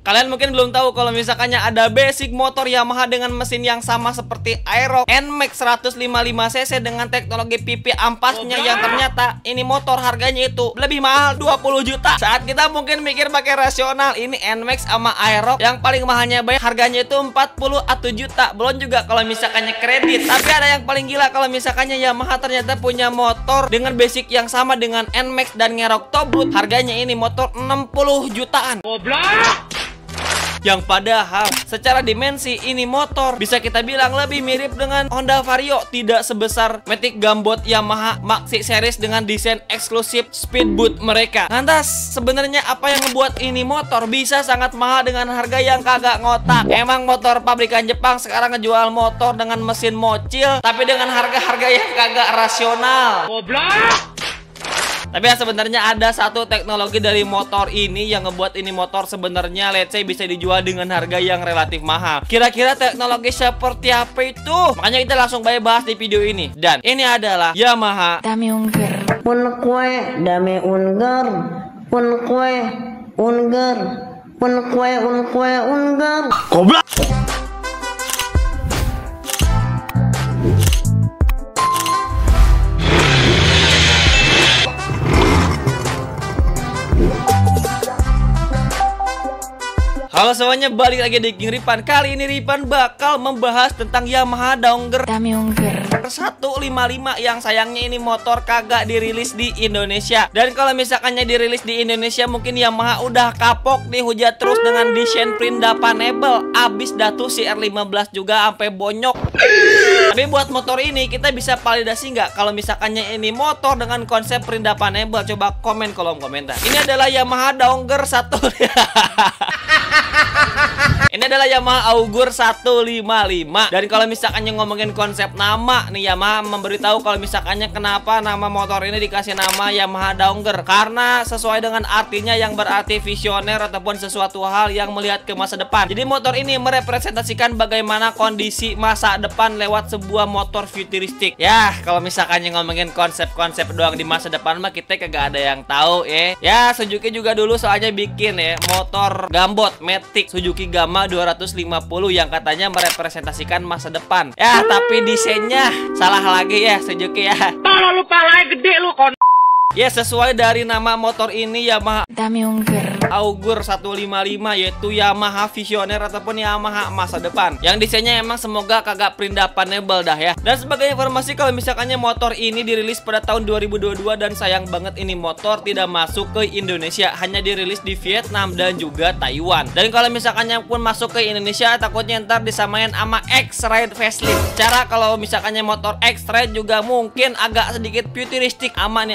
Kalian mungkin belum tahu kalau misalkannya ada basic motor Yamaha dengan mesin yang sama seperti Aerox NMAX 155cc dengan teknologi PP ampasnya, yang ternyata ini motor harganya itu lebih mahal 20 juta. Saat kita mungkin mikir pakai rasional, ini NMAX sama Aerox yang paling mahalnya harganya itu 41 juta. Belum juga kalau misalkannya kredit. Tapi ada yang paling gila kalau misalkannya Yamaha ternyata punya motor dengan basic yang sama dengan NMAX dan ngerok Tobrut. Harganya ini motor 60 jutaan. Goblok! Yang padahal secara dimensi ini motor bisa kita bilang lebih mirip dengan Honda Vario, tidak sebesar Matic Gambot Yamaha Maxi Series dengan desain eksklusif speedboot mereka. Lantas sebenarnya apa yang membuat ini motor bisa sangat mahal dengan harga yang kagak ngotak? Emang motor pabrikan Jepang sekarang ngejual motor dengan mesin mocil tapi dengan harga-harga yang kagak rasional. Goblok! Tapi ya sebenarnya ada satu teknologi dari motor ini yang ngebuat ini motor sebenarnya let's say bisa dijual dengan harga yang relatif mahal. Kira-kira teknologi seperti apa itu? Makanya kita langsung bahas di video ini. Dan ini adalah Yamaha Dame Unger. Pun kue dame unger. Pun kue unger. Pun kue unger. Goblok. Halo semuanya, balik lagi di King Ripan. Kali ini Ripan bakal membahas tentang Yamaha Dongger Dame Unger 155 yang sayangnya ini motor kagak dirilis di Indonesia. Dan kalau misalkannya dirilis di Indonesia mungkin Yamaha udah kapok dihujat terus dengan desain print dapanable. Abis datu si R15 juga sampai bonyok. Tapi buat motor ini kita bisa validasi nggak kalau misalkannya ini motor dengan konsep print dapanable? Coba komen kolom komentar. Ini adalah Yamaha Dongger 1. Ini adalah Yamaha Augur 155. Dan kalau misalkannya ngomongin konsep nama nih, Yamaha memberitahu kalau misalkannya kenapa nama motor ini dikasih nama Yamaha Dongger, karena sesuai dengan artinya yang berarti visioner ataupun sesuatu hal yang melihat ke masa depan. Jadi motor ini merepresentasikan bagaimana kondisi masa depan lewat sebuah motor futuristik. Ya kalau misalkannya ngomongin konsep-konsep doang di masa depan mah kita kagak ada yang tahu ya. Ya Suzuki juga dulu soalnya bikin ya motor Gambot Matic Suzuki Gamma 250 yang katanya merepresentasikan masa depan. Ya tapi desainnya salah lagi ya Suzuki ya. Tolong lu palanya gede lu kon. Ya sesuai dari nama motor ini Yamaha Dame Unger Augur 155, yaitu Yamaha visioner ataupun Yamaha masa depan. Yang desainnya emang semoga kagak print dapanable dah ya. Dan sebagai informasi kalau misalkannya motor ini dirilis pada tahun 2022 dan sayang banget ini motor tidak masuk ke Indonesia, hanya dirilis di Vietnam dan juga Taiwan. Dan kalau misalkannya pun masuk ke Indonesia takutnya ntar disamain sama X-Ride facelift. Cara kalau misalkannya motor X-Ride juga mungkin agak sedikit futuristik ama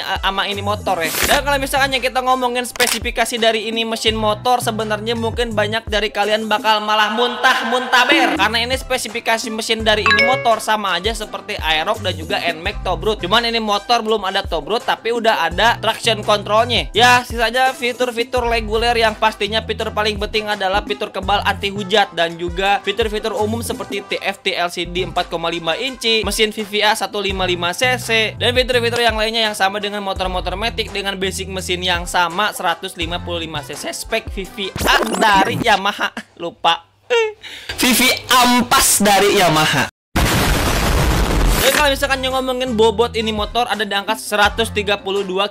ini motor ya. Dan kalau misalkannya kita ngomongin spesifikasi dari ini mesin motor, sebenarnya mungkin banyak dari kalian bakal malah muntaber karena ini spesifikasi mesin dari ini motor sama aja seperti Aerox dan juga NMAX Tobrut. Cuman ini motor belum ada Tobrut tapi udah ada traction controlnya. Ya sisanya fitur-fitur reguler yang pastinya fitur paling penting adalah fitur kebal anti hujat dan juga fitur-fitur umum seperti TFT LCD 4,5 inci, mesin VVA 155cc dan fitur-fitur yang lainnya yang sama dengan motor-motor Matic dengan basic mesin yang sama 155cc spek VVA dari Yamaha. Lupa VVA ampas dari Yamaha. Dan kalau misalkan ngomongin bobot ini motor ada di angka 132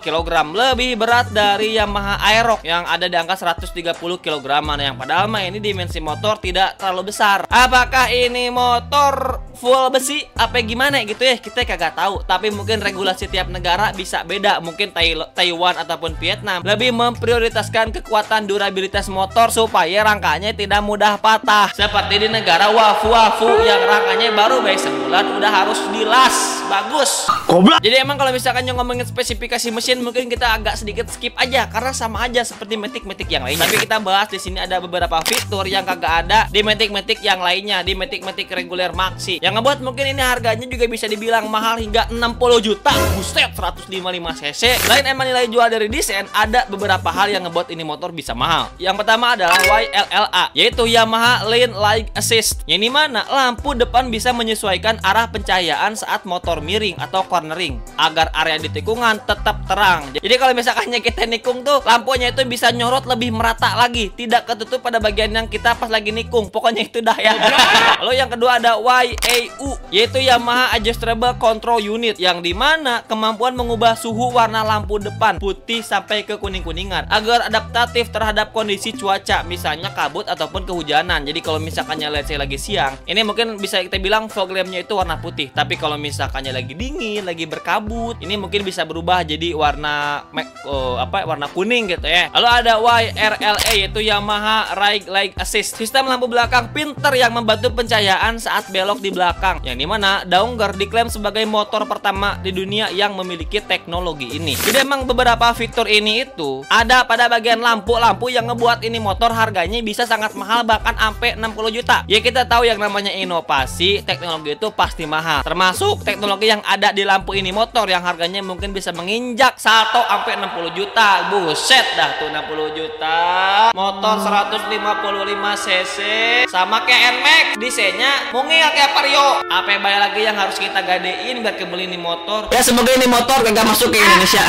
kg, lebih berat dari Yamaha Aerox yang ada di angka 130 kg. Yang padahal mah ini dimensi motor tidak terlalu besar. Apakah ini motor full besi apa gimana gitu ya, kita kagak tahu. Tapi mungkin regulasi tiap negara bisa beda. Mungkin Taiwan ataupun Vietnam lebih memprioritaskan kekuatan durabilitas motor supaya rangkanya tidak mudah patah. Seperti di negara wafu yang rangkanya baru baik sebulan udah harus dilas bagus. Goblok. Jadi emang kalau misalkan ngomongin spesifikasi mesin mungkin kita agak sedikit skip aja karena sama aja seperti Matic yang lainnya. Tapi kita bahas di sini ada beberapa fitur yang kagak ada di Matic yang lainnya, di Matic reguler Maxi. Yang ngebuat mungkin ini harganya juga bisa dibilang mahal hingga 60 juta. Buset, 155cc. Selain emang nilai jual dari desain, ada beberapa hal yang ngebuat ini motor bisa mahal. Yang pertama adalah YLLA, yaitu Yamaha Lane Light Assist. Yang dimana lampu depan bisa menyesuaikan arah pencahayaan saat motor motor miring atau cornering agar area di tikungan tetap terang. Jadi kalau misalkannya kita nikung tuh, lampunya itu bisa nyorot lebih merata lagi, tidak ketutup pada bagian yang kita pas lagi nikung. Pokoknya itu dah ya. Lalu yang kedua ada YAU, yaitu Yamaha Adjustable Control Unit, yang dimana kemampuan mengubah suhu warna lampu depan putih sampai ke kuning-kuningan agar adaptatif terhadap kondisi cuaca, misalnya kabut ataupun kehujanan. Jadi kalau misalkannya let's say lagi siang, ini mungkin bisa kita bilang fog lampnya itu warna putih. Tapi kalau misalkannya lagi dingin, lagi berkabut, ini mungkin bisa berubah jadi warna warna kuning gitu ya. Lalu ada YRLA, yaitu Yamaha Right Light Assist, sistem lampu belakang pinter yang membantu pencahayaan saat belok di belakang, yang dimana Downger diklaim sebagai motor pertama di dunia yang memiliki teknologi ini. Jadi emang beberapa fitur ini itu ada pada bagian lampu-lampu yang ngebuat ini motor harganya bisa sangat mahal, bahkan sampai 60 juta. Ya kita tahu yang namanya inovasi teknologi itu pasti mahal, termasuk teknologi yang ada di lampu ini motor yang harganya mungkin bisa menginjak 1-60 juta. Buset dah tuh 60 juta. Motor 155 cc sama kayak NMAX, desainnya mungkin kayak Vario. Apa bayar lagi yang harus kita gadein biar kebeli ini motor? Ya semoga ini motor kagak masuk ke Indonesia.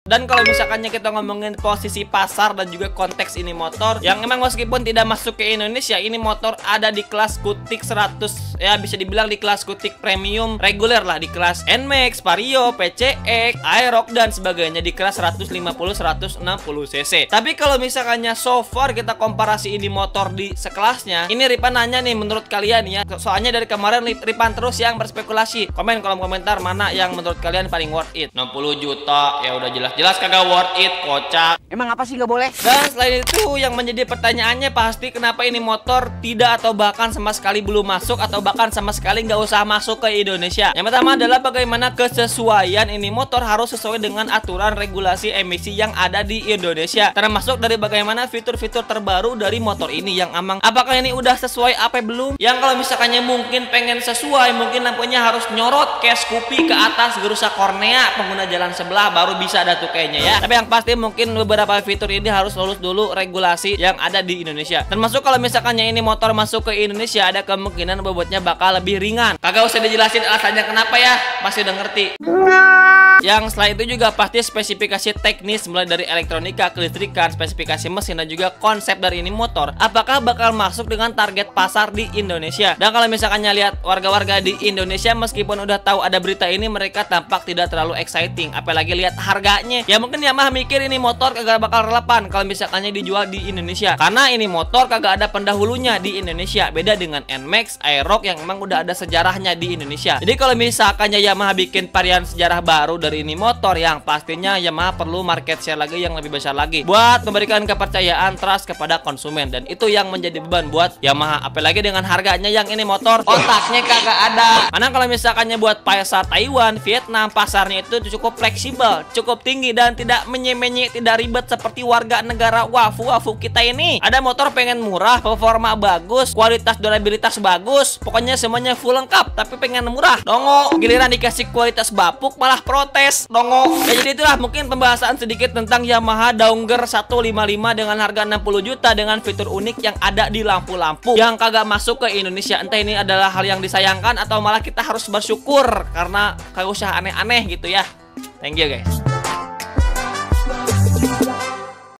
Dan kalau misalkannya kita ngomongin posisi pasar dan juga konteks ini motor, yang emang meskipun tidak masuk ke Indonesia, ini motor ada di kelas Kutik 100, ya bisa dibilang di kelas Kutik premium reguler lah, di kelas NMAX, Vario, PCX, Aerox dan sebagainya, di kelas 150-160 cc. Tapi kalau misalkannya so far kita komparasi ini motor di sekelasnya, ini Ripan nanya nih menurut kalian ya, soalnya dari kemarin Ripan terus yang berspekulasi. Komen kolom komentar mana yang menurut kalian paling worth it. 60 juta ya udah jelas kagak worth it, kocak. Emang apa sih nggak boleh? Dan selain itu yang menjadi pertanyaannya pasti kenapa ini motor tidak atau bahkan sama sekali belum masuk atau bahkan sama sekali nggak usah masuk ke Indonesia. Yang pertama adalah bagaimana kesesuaian ini motor harus sesuai dengan aturan regulasi emisi yang ada di Indonesia, termasuk dari bagaimana fitur-fitur terbaru dari motor ini yang amang. Apakah ini udah sesuai apa belum? Yang kalau misalkannya mungkin pengen sesuai, mungkin lampunya harus nyorot kayak Scoopy ke atas gerusa kornea pengguna jalan sebelah baru bisa ada tuh kayaknya ya. Tapi yang pasti mungkin beberapa fitur ini harus lulus dulu regulasi yang ada di Indonesia. Termasuk kalau misalkannya ini motor masuk ke Indonesia, ada kemungkinan bobotnya bakal lebih ringan. Kagak usah dijelasin alasannya kenapa ya, pasti udah ngerti. Yang setelah itu juga pasti spesifikasi teknis mulai dari elektronika, kelistrikan, spesifikasi mesin dan juga konsep dari ini motor. Apakah bakal masuk dengan target pasar di Indonesia? Dan kalau misalkannya lihat warga-warga di Indonesia meskipun udah tahu ada berita ini, mereka tampak tidak terlalu exciting. Apalagi lihat harganya. Ya mungkin Yamaha mikir ini motor kagak bakal relevan kalau misalkannya dijual di Indonesia. Karena ini motor kagak ada pendahulunya di Indonesia. Beda dengan NMAX, Aerox yang emang udah ada sejarahnya di Indonesia. Jadi kalau misalkannya Yamaha bikin varian sejarah baru dari ini motor, yang pastinya Yamaha perlu market share lagi yang lebih besar lagi buat memberikan kepercayaan trust kepada konsumen, dan itu yang menjadi beban buat Yamaha. Apalagi dengan harganya yang ini motor otaknya kagak ada. Karena kalau misalkannya buat pasar Taiwan, Vietnam, pasarnya itu cukup fleksibel, cukup tinggi dan tidak menye-menye, tidak ribet seperti warga negara wafu kita ini. Ada motor pengen murah, performa bagus, kualitas durabilitas bagus, pokoknya semuanya full lengkap, tapi pengen murah dongo, giliran dikasih kualitas bapuk malah protes dongo. Ya jadi itulah mungkin pembahasan sedikit tentang Yamaha Downger 155 dengan harga 60 juta dengan fitur unik yang ada di lampu-lampu yang kagak masuk ke Indonesia. Entah ini adalah hal yang disayangkan atau malah kita harus bersyukur karena kagak usah aneh-aneh gitu ya. Thank you guys.